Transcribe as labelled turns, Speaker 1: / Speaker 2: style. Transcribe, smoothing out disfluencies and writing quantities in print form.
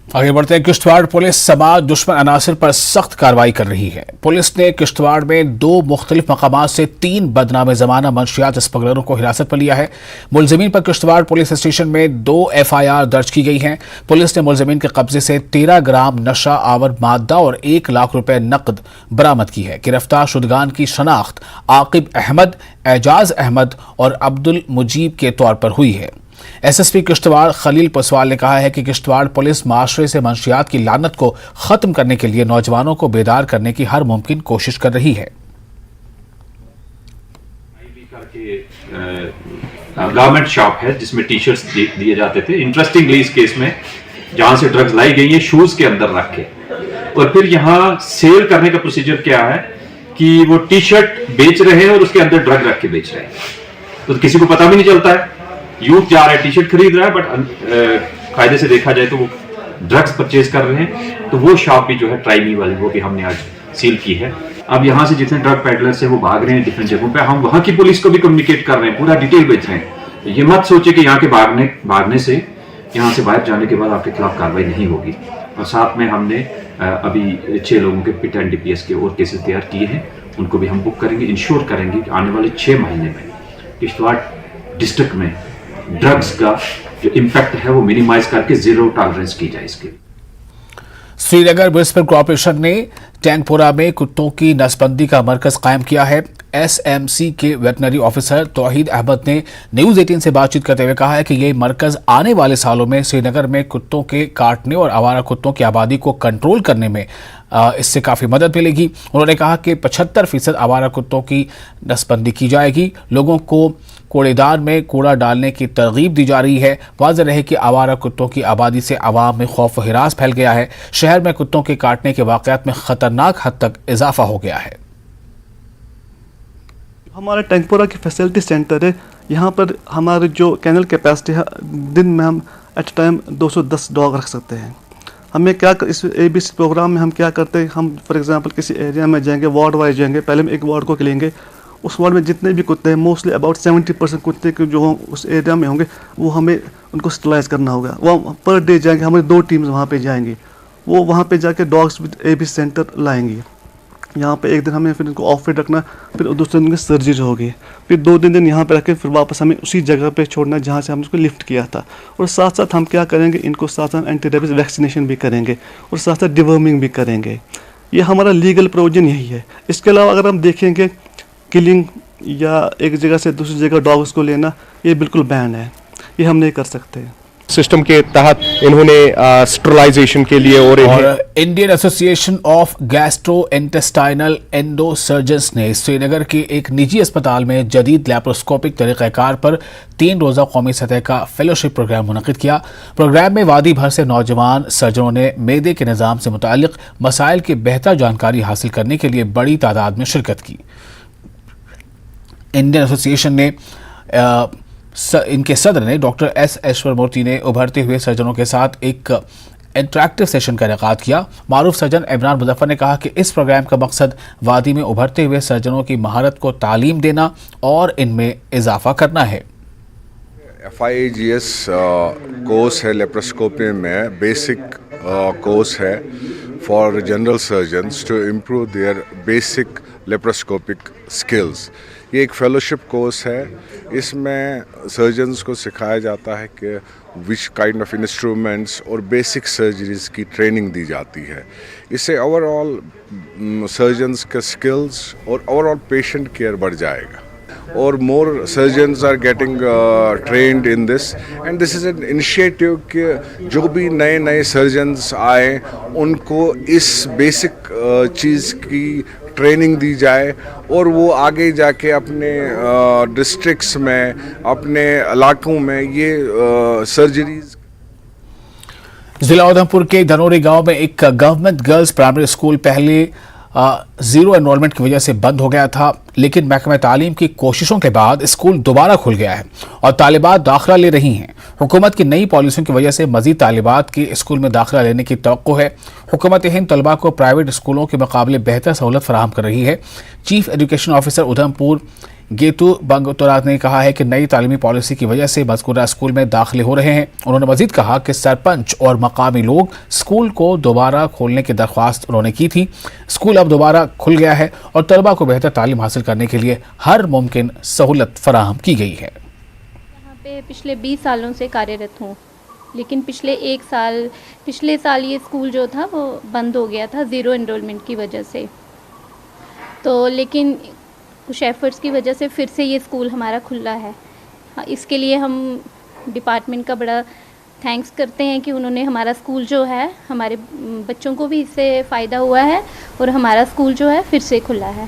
Speaker 1: आगे बढ़ते हैं। किश्तवाड़ पुलिस समाज दुश्मन अनासिर पर सख्त कार्रवाई कर रही है। पुलिस ने किश्तवाड़ में 2 मुख्तलिफ मकामात से 3 बदनामे जमाना मंशियात स्मगलरों को हिरासत पर लिया है। मुलजिमीन पर किश्तवाड़ पुलिस स्टेशन में 2 FIR दर्ज की गई हैं। पुलिस ने मुलजिमीन के कब्जे से 13 ग्राम नशा आवर मादा और 1 लाख रुपए नकद बरामद की है। गिरफ्तार शुदगान की शनाख्त आकिब अहमद, एजाज अहमद और अब्दुल मुजीब के तौर पर हुई है। SSP किश्तवाड़ खलील पसवाल ने कहा है कि किश्तवाड़ पुलिस माशरे से मंशियात की लानत को खत्म करने के लिए नौजवानों को बेदार करने की हर मुमकिन कोशिश कर रही है।
Speaker 2: गारमेंट शॉप है जिसमें टी-शर्ट्स दिए जाते थे। इंटरेस्टिंगली इस केस में जहां से ड्रग्स लाई गई है शूज के अंदर रख के, और फिर यहाँ सेल करने का प्रोसीजर क्या है कि वो टी-शर्ट बेच रहे हैं और उसके अंदर ड्रग रख के बेच रहे हैं, तो किसी को पता भी नहीं चलता है। यूथ जा रहा है, टी-शर्ट खरीद रहा है, बट कायदे से देखा जाए तो वो ड्रग्स परचेज कर रहे हैं। तो वो शॉप भी जो है ट्राई मी वाली, वो भी हमने आज सील की है। अब यहाँ से जितने ड्रग पैडलर्स है वो भाग रहे हैं डिफरेंट जगहों पे, हम वहाँ की पुलिस को भी कम्युनिकेट कर रहे हैं, पूरा डिटेल बेच रहे हैं। तो ये मत सोचे कि यहाँ के भागने से, यहाँ से बाहर जाने के बाद आपके खिलाफ कार्रवाई नहीं होगी। और साथ में हमने अभी 6 लोगों के पिट एंड DPS के और केसेस तैयार किए हैं, उनको भी हम बुक करेंगे। इंश्योर करेंगे कि आने वाले 6 महीने में किश्तवाड़ डिस्ट्रिक्ट में ड्रग्स का जो इम्पैक्ट है वो मिनिमाइज करके 0 टॉलरेंस की जाए इसके।
Speaker 1: श्रीनगर म्युनिसिपल कॉर्पोरेशन ने टैंकपुरा में कुत्तों की नसबंदी का मरकज कायम किया है। SMC के वेटनरी ऑफिसर तौहीद अहमद ने न्यूज 18 से बातचीत करते हुए कहा है कि ये मरकज आने वाले सालों में श्रीनगर में कुत्तों के काटने और आवारा कुत्तों की आबादी को कंट्रोल करने में इससे काफ़ी मदद मिलेगी। उन्होंने कहा कि 75% आवारा कुत्तों की नसबंदी की जाएगी। लोगों को कूड़ेदान में कूड़ा डालने की तरगीब दी जा रही है। वाज़ेह रहे कि आवारा कुत्तों की आबादी से आवाम में खौफ व हिरास फैल गया है। शहर में कुत्तों के काटने के वाक़यात में ख़तरनाक हद तक इजाफा हो गया है।
Speaker 3: हमारा टैंकपुरा की फैसिलिटी सेंटर है, यहाँ पर हमारे जो कैनल कैपेसिटी है, दिन में हम एट टाइम 210 डॉग रख सकते हैं। हमें क्या इस ABC प्रोग्राम में हम क्या करते हैं, हम फॉर एग्जांपल किसी एरिया में जाएंगे, वार्ड वाइज जाएंगे, पहले हम एक वार्ड को लेंगे, उस वार्ड में जितने भी कुत्ते हैं, मोस्टली अबाउट 70% कुत्ते के जो उस एरिया में होंगे वो हमें उनको स्टरलाइज करना होगा। वो पर डे जाएंगे, हमारी 2 टीम्स वहाँ पे जाएंगी, वो वहाँ पे जाके डॉग्स ABC सेंटर लाएंगी। यहाँ पे एक दिन हमें फिर इनको ऑफ फिट रखना, फिर दूसरे दिन की सर्जरी होगी, फिर 2 दिन यहाँ पे रख के फिर वापस हमें उसी जगह पे छोड़ना जहाँ से हमने उसको लिफ्ट किया था। और साथ साथ हम क्या करेंगे, इनको साथ साथ एंटी रेबीज वैक्सीनेशन भी करेंगे और साथ साथ डिवर्मिंग भी करेंगे। ये हमारा लीगल प्रोविजन यही है। इसके अलावा अगर हम देखेंगे किलिंग या एक जगह से दूसरी जगह डॉग्स को लेना, ये बिल्कुल बैन है, ये हम नहीं कर सकते।
Speaker 4: सिस्टम के तहत इन्होंने स्टरलाइजेशन के लिए और
Speaker 1: इंडियन एसोसिएशन ऑफ गैस्ट्रोइंटेस्टाइनल एंडोसर्जन्स ने श्रीनगर के एक निजी अस्पताल में जदीद लैप्रोस्कोपिक तरीक़ाकार पर 3 रोज़ा कौमी सतह का फेलोशिप प्रोग्राम मुनक़िद किया। प्रोग्राम में वादी भर से नौजवान सर्जनों ने मैदे के निज़ाम से मुताल्लिक़ मसाइल की बेहतर जानकारी हासिल करने के लिए बड़ी तादाद में शिरकत की। इंडियन एसोसिएशन ने इनके सदर ने डॉक्टर S ऐश्वर्यमूर्ति ने उभरते हुए सर्जनों के साथ एक इंटरैक्टिव सेशन का इनेकाद किया। मारूफ सर्जन इमरान मुजफ्फर ने कहा कि इस प्रोग्राम का मकसद वादी में उभरते हुए सर्जनों की महारत को तालीम देना और इनमें इजाफा करना है।
Speaker 5: FIGS कोर्स है, लेप्रोस्कोपी में बेसिक कोर्स है for general surgeons to improve their basic laparoscopic skills. ये एक फेलोशिप कोर्स है, इसमें सर्जन्स को सिखाया जाता है कि विच काइंड ऑफ इंस्ट्रूमेंट्स और बेसिक सर्जरीज की ट्रेनिंग दी जाती है। इससे ओवरऑल सर्जन्स के स्किल्स और ओवरऑल पेशेंट केयर बढ़ जाएगा और more surgeons are getting trained in this and this is an initiative कि जो भी नए नए surgeons आए उनको इस basic चीज़ की ट्रेनिंग दी जाए और वो आगे जाके अपने डिस्ट्रिक्ट्स में, अपने इलाकों में ये सर्जरीज।
Speaker 1: जिला उधमपुर के धनोरी गांव में एक गवर्नमेंट गर्ल्स प्राइमरी स्कूल पहले 0 एनरोलमेंट की वजह से बंद हो गया था, लेकिन महकमा तालीम की कोशिशों के बाद स्कूल दोबारा खुल गया है और तालिबात दाखिला ले रही हैं। हुकूमत की नई पॉलिसियों की वजह से मजीद तालिबात के स्कूल में दाखिला लेने की तवक्को है। हुकूमत हिंद तलबा को प्राइवेट स्कूलों के मुकाबले बेहतर सहूलत फराहम कर रही है। चीफ एजुकेशन ऑफिसर उधमपुर गेतू बंगतोरा ने कहा है कि नई तालीमी पॉलिसी की वजह से मज़कूरा स्कूल में दाखिले हो रहे हैं। उन्होंने मजीद कहा कि सरपंच और मकामी लोग स्कूल को दोबारा खोलने की दरख्वास्त उन्होंने की थी। स्कूल अब दोबारा खुल गया है और तलबा को बेहतर तालीम हासिल करने के लिए हर मुमकिन सहूलत फराहम की गई है।
Speaker 6: यहाँ पे पिछले 20 सालों से कार्यरत हूँ, लेकिन पिछले साल ये स्कूल जो था वो बंद हो गया था ज़ीरो एनरोलमेंट की वजह से। तो लेकिन कुछ एफ़र्ट्स की वजह से फिर से ये स्कूल हमारा खुला है। इसके लिए हम डिपार्टमेंट का बड़ा थैंक्स करते हैं कि उन्होंने हमारा स्कूल जो है, हमारे बच्चों को भी इससे फ़ायदा हुआ है और हमारा स्कूल जो है फिर से खुला है।